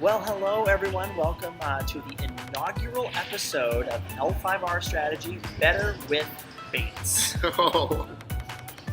Well, hello everyone. Welcome to the inaugural episode of L5R Strategy Better with Bates. Oh,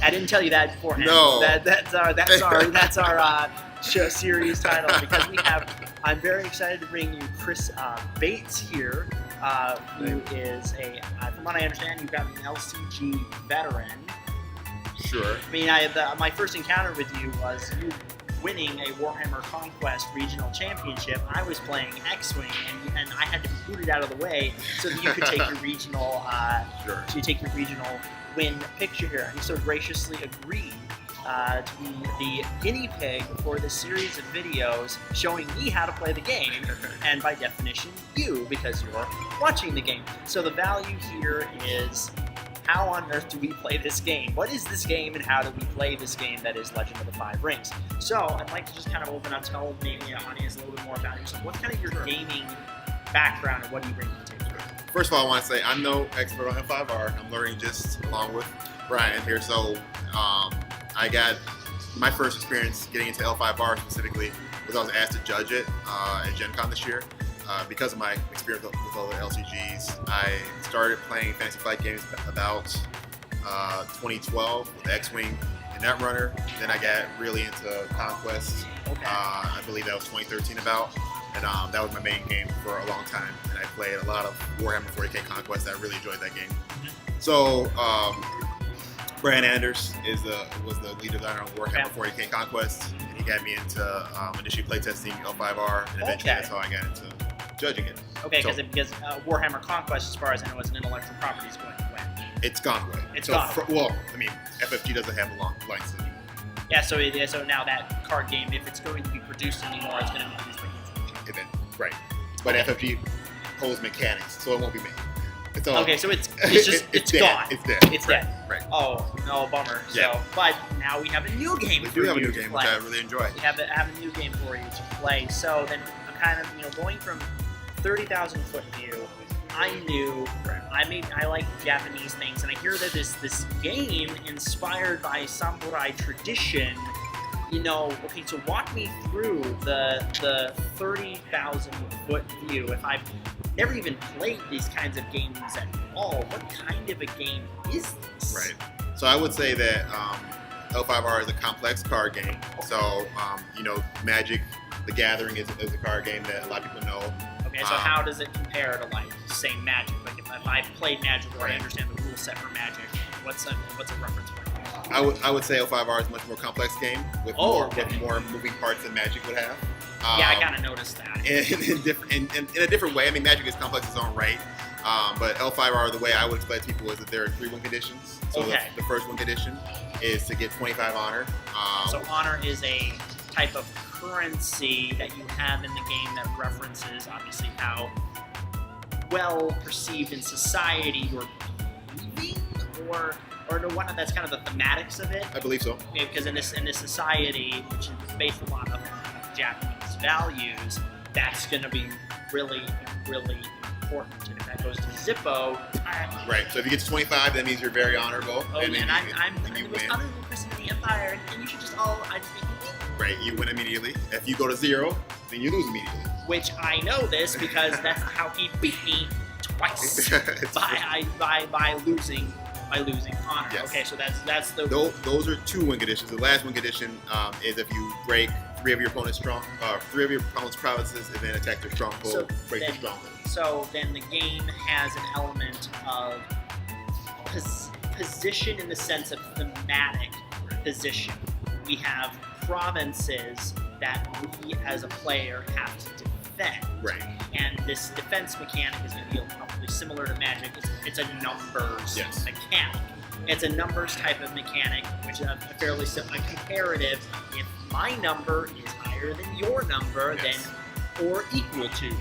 I didn't tell you that beforehand. No. That's our show series title because I'm very excited to bring you Chris Bates here, who is from what I understand, you've got an LCG veteran. sure. I mean, my first encounter with you was you winning a Warhammer Conquest regional championship. I was playing X-Wing, and I had to be booted out of the way so that you could take your regional, Sure. so you take your regional win picture here. And you so graciously agreed to be the guinea pig for this series of videos showing me how to play the game, and by definition, you, because you're watching the game. So the value here is, how on earth do we play this game? What is this game, and how do we play this game that is Legend of the Five Rings? So I'd like to just kind of open up, tell maybe the audience a little bit more about yourself. What's kind of your gaming background, and what do you bring to the table? First of all, I want to say I'm no expert on F5R. I'm learning just along with Brian here. So I got my first experience getting into L5R specifically was I was asked to judge it at Gen Con this year. Because of my experience with other LCGs, I started playing Fantasy Flight games about 2012 with X-Wing and Netrunner. Then I got really into Conquest. Okay. I believe that was 2013 about. And that was my main game for a long time. And I played a lot of Warhammer 40k Conquest. I really enjoyed that game. So Brian Anders was the lead designer on Warhammer 40k Conquest. And he got me into initially playtesting L5R. And eventually that's how I got into judging it. Okay, So, because Warhammer Conquest, as far as I know, is an intellectual property, is going away. it's gone away. It's so gone. Well, I mean, FFG doesn't have a long license anymore. Yeah, so now that card game, if it's going to be produced anymore, it's going to be produced by Kids. Event. Right. But FFG holds mechanics, so it won't be made. It's all, Okay, so it's just it's dead. gone. It's dead. It's right. dead. Right. Oh no, bummer. Yeah. So, but now we have a new game. We for do have a you new to game, play. which I really enjoy. We have a new game for you to play. So then, I'm kind of going from 30,000 foot view. I knew I like Japanese things, and I hear that this game inspired by samurai tradition. Okay, so walk me through the 30,000 foot view. If I've never even played these kinds of games at all, what kind of a game is this? Right. So I would say that L5R is a complex card game. So, Magic the Gathering is a card game that a lot of people know. Okay, so how does it compare to, like, say, Magic? Like, if I've played Magic or I Right. understand the rule set for Magic, what's a reference point? I would say L5R is a much more complex game with more moving parts than Magic would have. Yeah, I kind of noticed that. In a different way. I mean, Magic is complex in its own right. But L5R, the way I would explain it to people is that there are 3 win conditions. So Okay. the first win condition is to get 25 honor. So honor is a type of currency that you have in the game that references, obviously, how well perceived in society you're behaving, or that's kind of the thematics of it. I believe so. Because in this society, which is based a lot of Japanese values, that's going to be really, really important. And if that goes to Zippo, Right. So if you get to 25, that means you're very honorable. oh and man, then I'm and the you most win. honorable person in the Empire, and you should just I just think, Right. You win immediately. If you go to 0, then you lose immediately. which I know this because that's how he beat me twice by losing honor. Yes. Okay, so that's the Those are 2 win conditions. The last win condition is if you break 3 of your opponent's provinces and then attack their stronghold, So break their then- stronghold. So then the game has an element of position in the sense of thematic position. We have provinces that we as a player have to defend. Right. And this defense mechanic is going to be probably similar to Magic. It's a numbers Yes. mechanic. It's a numbers type of mechanic, which is a fairly simple, comparative. If my number is higher than your number, Yes. then or equal to,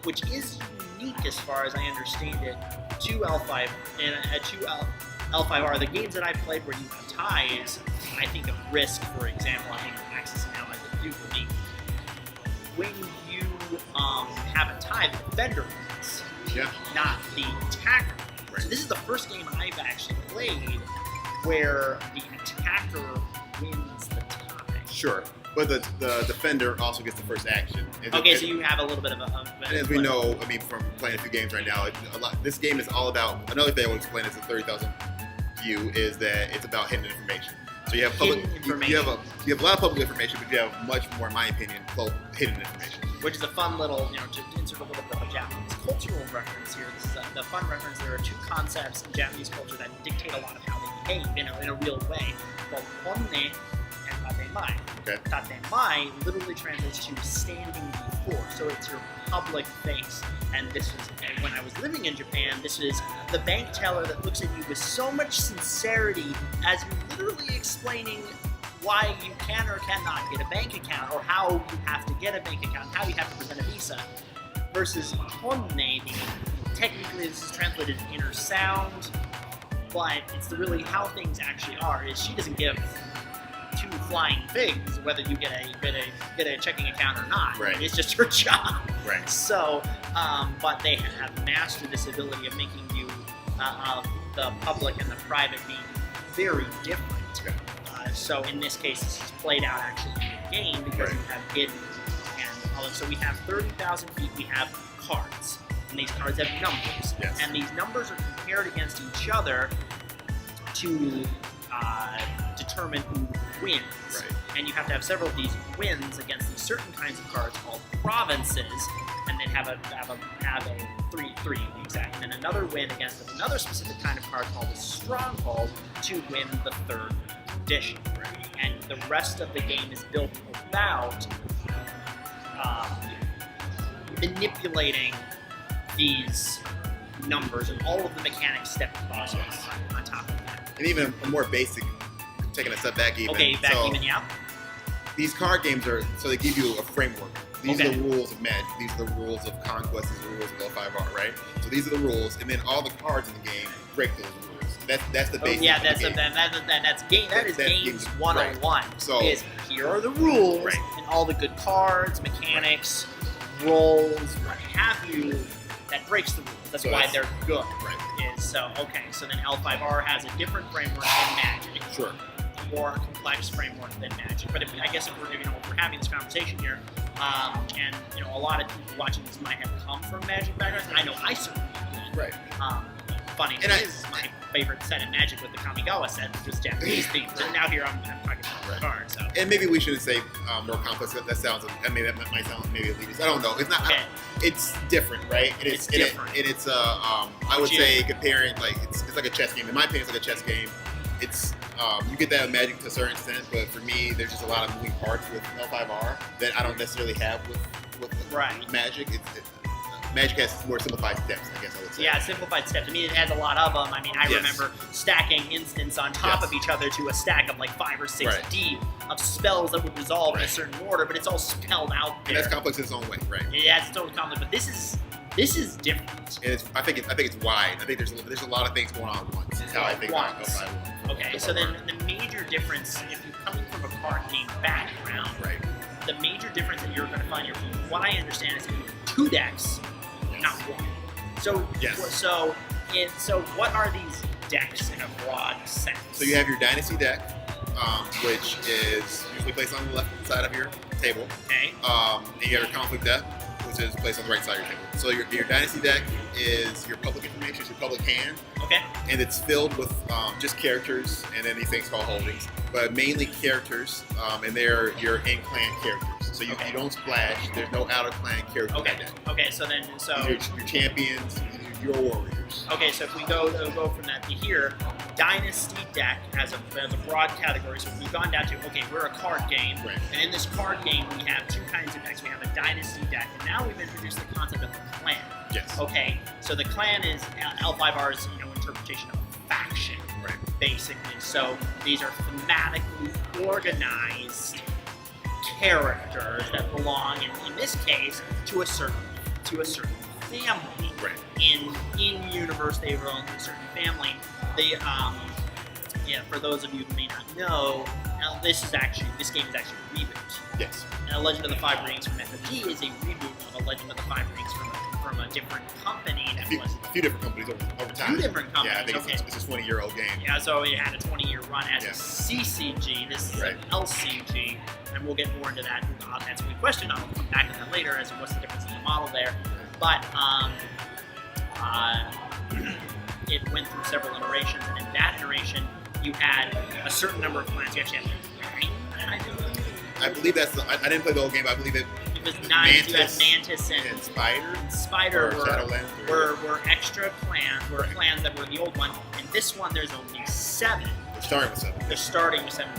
which is unique as far as I understand it, to L5 and to L5R. The games that I've played where you have ties, I think of Risk, for example. I think Axis and Allies that do for me. When you have a tie, the defender wins, Yeah. not the attacker. Right. So this is the first game I've actually played where the attacker wins the tie. Sure. But the defender also gets the first action. Okay, so you have a little bit of a. And as we know, I mean, from playing a few games right now, this game is all about. Another thing I will explain as a 30,000 view is that it's about hidden information. So you have public, you have a lot of public information, but you have much more, in my opinion, hidden information. Which is a fun little, to insert a little bit of a Japanese cultural reference here. This is the fun reference. There are two concepts in Japanese culture that dictate a lot of how they behave in a real way. Called honne and tatemae. Okay. Tatemae literally translates to standing before. So it's your public face. And this was, when I was living in Japan, this is the bank teller that looks at you with so much sincerity as you're literally explaining why you can or cannot get a bank account, or how you have to get a bank account, how you have to present a visa, versus honne, technically this is translated inner sound, but it's really how things actually are. Is she doesn't give two flying figs whether you get a checking account or not. Right. It's just her job. Right. So, but they have mastered this ability of making you the public and the private being very different. Okay. So in this case, this is played out actually in the game because you have hidden and so we have 30,000 feet. We have cards, and these cards have numbers, Yes. and these numbers are compared against each other to determine who wins. Right. And you have to have several of these wins against these certain kinds of cards called provinces, and then have a 3 exact, and then another win against another specific kind of card called a stronghold to win the third edition. Right. And the rest of the game is built about manipulating these numbers and all of the mechanics step process on top of that. And even a more basic, taking a step back even. Okay, even, yeah. These card games they give you a framework. These Okay. are the rules of Magic. These are the rules of Conquest. These are the rules of L5R, right? So these are the rules, and then all the cards in the game break those rules. That's the basic. Yeah, of that's the game. that's game. That is games 101. Right. So is here are the rules Right. and all the good cards, mechanics, rolls, what have you, that breaks the rules. That's So why that's- they're good. Right. So then L5R has a different framework than Magic. Sure. A more complex framework than Magic. But I guess if we're having this conversation here, and a lot of people watching this might have come from Magic backgrounds. I know I certainly did. Right. Funny And is my favorite set in Magic with the Kamigawa set, which was Japanese themed. And now here I'm talking about the card. So And maybe we shouldn't say more complex. That sounds. I mean, that might sound maybe elitist. I don't know. It's not. Okay. It's different, right? It's different. It's I would say comparing like it's like a chess game. In my opinion, it's like a chess game. It's you get that with Magic to a certain extent, but for me, there's just a lot of moving parts with L5R that I don't necessarily have with Right. Magic. Magic has more simplified steps, I guess I would say. yeah, simplified steps. I mean, it has a lot of them. I mean, I Yes. remember stacking instants on top Yes. of each other to a stack of like 5 or 6 Right. deep of spells that would resolve in a Right. certain order, but it's all spelled out And there. that's complex in its own way, right? Yeah, it's totally complex, but this is different. And I think it's wide. I think there's a lot of things going on at once. That's how I think about Once. L5R. Okay, so then the major difference, if you're coming from a card game background, Right. the major difference that you're going to find here, from what I understand, is 2 decks, not 1. So, Yes. so what are these decks in a broad sense? So you have your Dynasty deck, which is usually placed on the left side of your table. Okay. And you have your Conflict deck, which is placed on the right side of your table. So your Dynasty deck is your public information, it's your public hand, Okay. and it's filled with just characters and then these things called holdings, but mainly characters, and they're your in-clan characters. So you don't splash. There's no out-of-clan character Okay. in that deck. Okay. So then, These are your champions, your warriors. okay. So if we go from that to here, Dynasty deck as a broad category. So we've gone down to we're a card game, Right. and in this card game we have 2 kinds of decks. We have a Dynasty deck, and now we've introduced the concept of the clan. Yes. Okay, so the clan is L5R's interpretation of faction, Right. basically. So these are thematically organized characters that belong, in this case, to a certain family. Right. In universe, they belong to a certain family. They for those of you who may not know, this game is actually a reboot. Yes. And A Legend of the Five Rings from FFG is a reboot of A Legend of the Five Rings from from a different company that was a few different companies over time. Two different companies. Yeah, I think okay. it's a 20-year-old game. Yeah, so it had a 20-year run as a CCG. This is an LCG, and we'll get more into that. That's a good question. I'll come back to that later as to what's the difference in the model there. But it went through several iterations, and in that iteration, you had a certain number of clans. You actually had 9, I believe. I believe that's I didn't play the whole game, but I believe it was 9. Mantis, you had Mantis and Spider were extra clans, were clans that were the old one. And this one, there's only 7. They're starting with 7. They're starting with 7.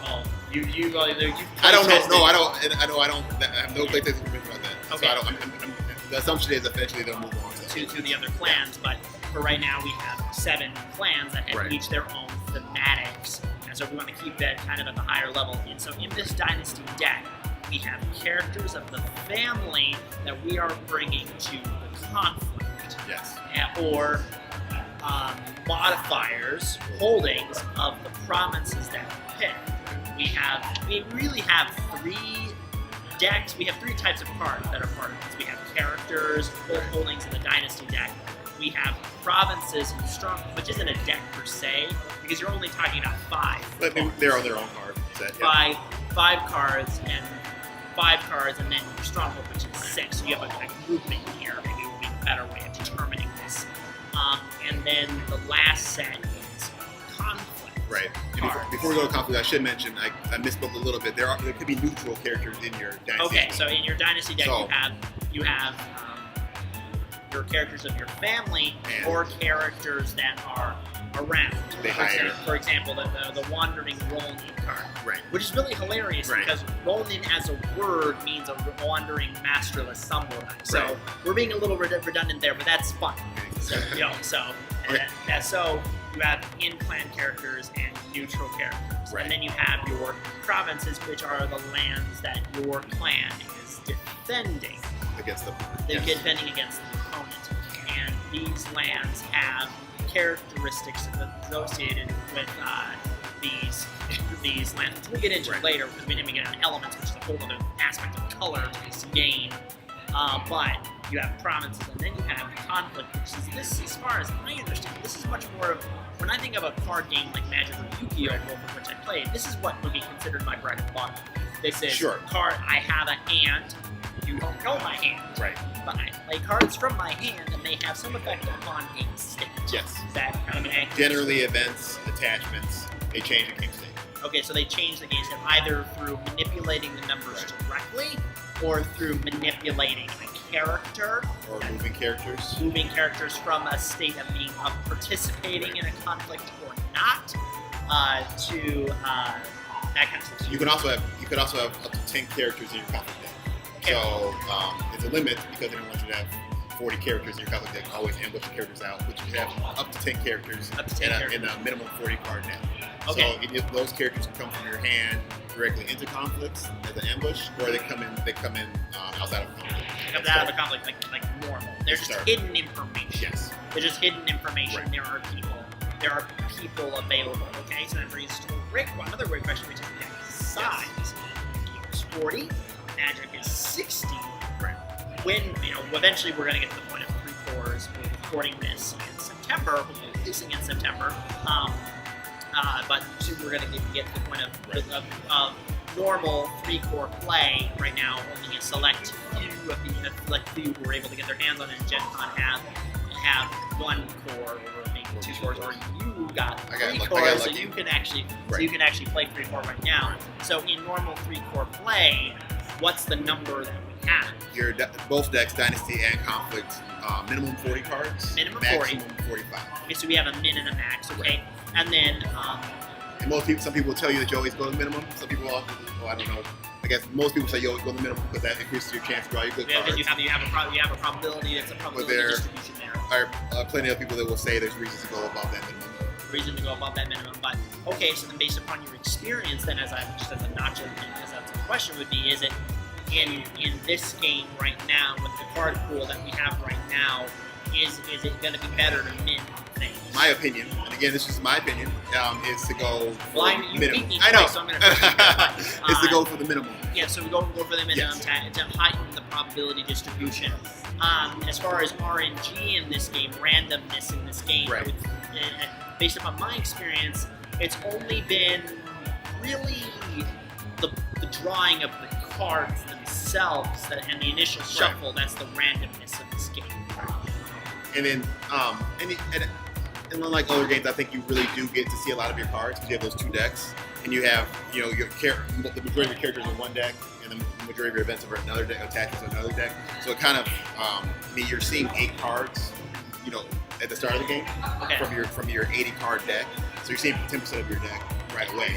Oh, you I don't know. No, I have no playtesting information about that. Okay. So the assumption is eventually they'll move on to the other clans, but for right now we have 7 clans that have each their own thematics. And so we want to keep that kind of at the higher level. And so in this Dynasty deck, we have characters of the family that we are bringing to the conflict. Yes. Or modifiers, holdings of the provinces that we pick. We really have 3 decks. We have 3 types of cards that are part of this. We have characters, holdings in the Dynasty deck. We have provinces and strong, which isn't a deck per se, because you're only talking about 5. But they're on their own card set. Yeah. 5 cards and 5 cards, and then your stronghold, which is 6. So you have a grouping here. Maybe it would be a better way of determining this. And then the last set is conflict. Right. Before we go to conflict, I should mention I misspoke a little bit. There could be neutral characters in your Dynasty. Okay, so in your Dynasty deck, you have your characters of your family or characters that are around. For example, the Wandering Ronin card, which is really hilarious because Ronin as a word means a wandering masterless samurai. So we're being a little redundant there, but that's fun. So so you have in-clan characters and neutral characters, and then you have your provinces, which are the lands that your clan is defending against the defending against the opponent. And these lands have characteristics associated with these lands, which we'll get into later because we didn't get on elements, which is a whole other aspect of color to this game. But you have provinces, and then you have conflict, which is this, as far as I understand, this is much more of, when I think of a card game like Magic or Yu-Gi-Oh, both of which I played, this is what would be considered my bread and butter. This is card, I have a hand, you don't know my hand. But I play cards from my hand, and they have some effect upon game state. Yes. Is that kind of an accurate? Generally, events, attachments, they change the game state. Okay, so they change the game state either through manipulating the numbers directly, or through manipulating a character. Or moving characters. Moving characters from a state of being participating in a conflict or not, to that kind of stuff. You could also have up to 10 characters in your conflict deck. Okay. So it's a limit because they don't want you to have 40 characters in your conflict deck, always ambush the characters out, but you can have up to 10 characters in a minimum 40 card deck. Okay. So those characters can come from your hand directly into conflicts as an ambush, or they come in outside of conflict. They come out of a conflict like normal. They're just hidden information. Yes. They're just hidden information. There are people available. Okay, so that brings us to another great question, which is the size. Yu-Gi-Oh is 40, Magic is 60. When eventually we're going to get to the point of 3/4. We're recording this in September. We'll be releasing in September. But soon we're going to get to the point of normal 3-core play. Right now, only a select few who are able to get their hands on it in Gen Con have 1 core or maybe 2 cores, or you got 3 cores, so you can actually play 3-core right now. So in normal 3-core play, what's the number that we have? Your both decks, Dynasty and Conflict, minimum 40 cards. Minimum maximum 40. 45. Okay, so we have a min and a max. Okay, and then. And some people tell you that you always go to the minimum. Some people, I don't know. I guess most people say you always go to the minimum because that increases your chance to draw your good cards. Because you have a probability. It's a probability distribution there. Are plenty of people that will say there's reasons to go above that minimum. Reason to go above that minimum, but okay. So then, based upon your experience, then as a notch, as that's a question would be: is it in this game right now with the card pool that we have right now? Is it going to be better to min things? My opinion, and again, this is my opinion, is to go for minimum. I know. So I'm going to is to go for the minimum. Yeah, so we go for the minimum to heighten the probability distribution. As far as RNG in this game, randomness in this game, Right. Based upon my experience, it's only been really the drawing of the cards themselves and the initial shuffle. That's the randomness of this game. And then, and unlike other games, I think you really do get to see a lot of your cards because you have those 2 decks, and you have the majority of your characters in one deck, and the majority of your events are another deck attached to another deck. So it kind of, you're seeing 8 cards, at the start of the game from your 80 card deck. So you're seeing 10% of your deck right away.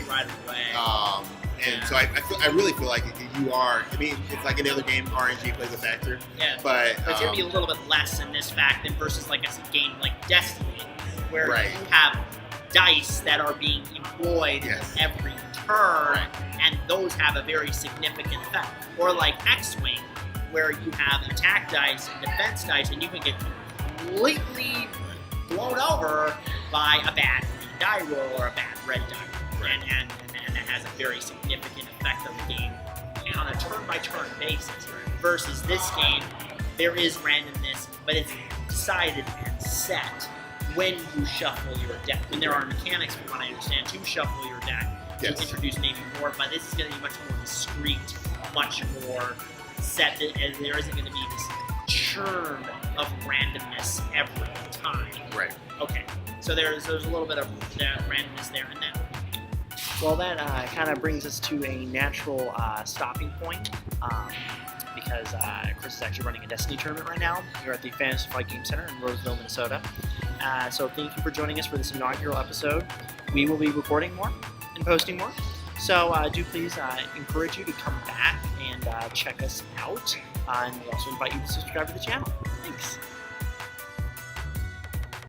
So I really feel like you are. It's like any other game, RNG plays a factor. Yeah. But it's gonna be a little bit less in this fact than versus like a game like Destiny, where you have dice that are being employed every turn, and those have a very significant effect. Or like X-Wing, where you have attack dice and defense dice, and you can get completely blown over by a bad green die roll or a bad red die roll. And that has a very significant effect on the game on a turn-by-turn basis. Versus this game, there is randomness, but it's decided and set when you shuffle your deck. When there are mechanics, from what I understand, to shuffle your deck to introduce maybe more, but this is going to be much more discreet, much more set, and there isn't going to be this churn of randomness every time. Right. Okay. So there's a little bit of randomness there, and then. Well, that kind of brings us to a natural stopping point because Chris is actually running a Destiny tournament right now here at the Fantasy Flight Game Center in Roseville, Minnesota. So thank you for joining us for this inaugural episode. We will be recording more and posting more. So do please encourage you to come back and check us out. And we also invite you to subscribe to the channel. Thanks.